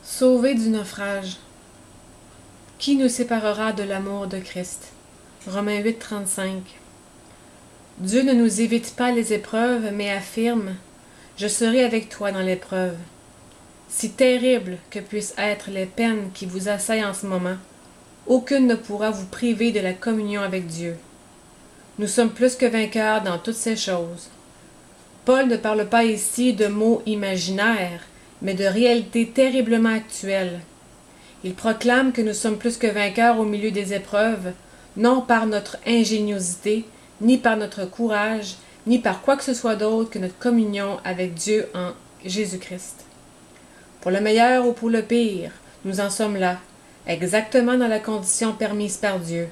Sauvés du naufrage. Qui nous séparera de l'amour de Christ? Romains 8, 35. Dieu ne nous évite pas les épreuves, mais affirme « Je serai avec toi dans l'épreuve ». Si terribles que puissent être les peines qui vous assaillent en ce moment, aucune ne pourra vous priver de la communion avec Dieu. Nous sommes plus que vainqueurs dans toutes ces choses. Paul ne parle pas ici de mots imaginaires, mais de réalités terriblement actuelles. Il proclame que nous sommes plus que vainqueurs au milieu des épreuves, non par notre ingéniosité, ni par notre courage, ni par quoi que ce soit d'autre que notre communion avec Dieu en Jésus-Christ. Pour le meilleur ou pour le pire, nous en sommes là, exactement dans la condition permise par Dieu.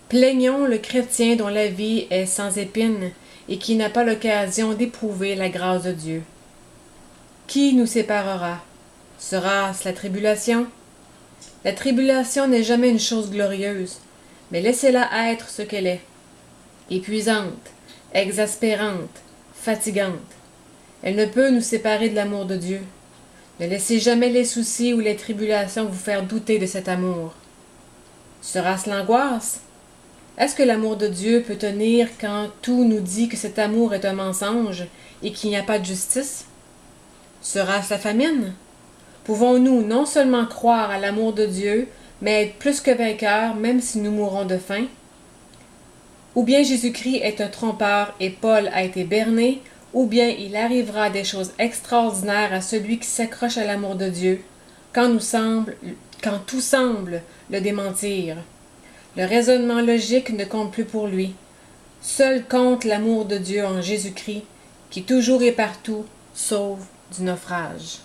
Plaignons le chrétien dont la vie est sans épines et qui n'a pas l'occasion d'éprouver la grâce de Dieu. Qui nous séparera? Sera-ce la tribulation? La tribulation n'est jamais une chose glorieuse, mais laissez-la être ce qu'elle est. Épuisante, exaspérante, fatigante. Elle ne peut nous séparer de l'amour de Dieu. Ne laissez jamais les soucis ou les tribulations vous faire douter de cet amour. Sera-ce l'angoisse? Est-ce que l'amour de Dieu peut tenir quand tout nous dit que cet amour est un mensonge et qu'il n'y a pas de justice? Sera-ce la famine? Pouvons-nous non seulement croire à l'amour de Dieu, mais être plus que vainqueurs même si nous mourons de faim? Ou bien Jésus-Christ est un trompeur et Paul a été berné, ou bien il arrivera des choses extraordinaires à celui qui s'accroche à l'amour de Dieu, quand tout semble le démentir. Le raisonnement logique ne compte plus pour lui. Seul compte l'amour de Dieu en Jésus-Christ, qui toujours et partout sauve du naufrage.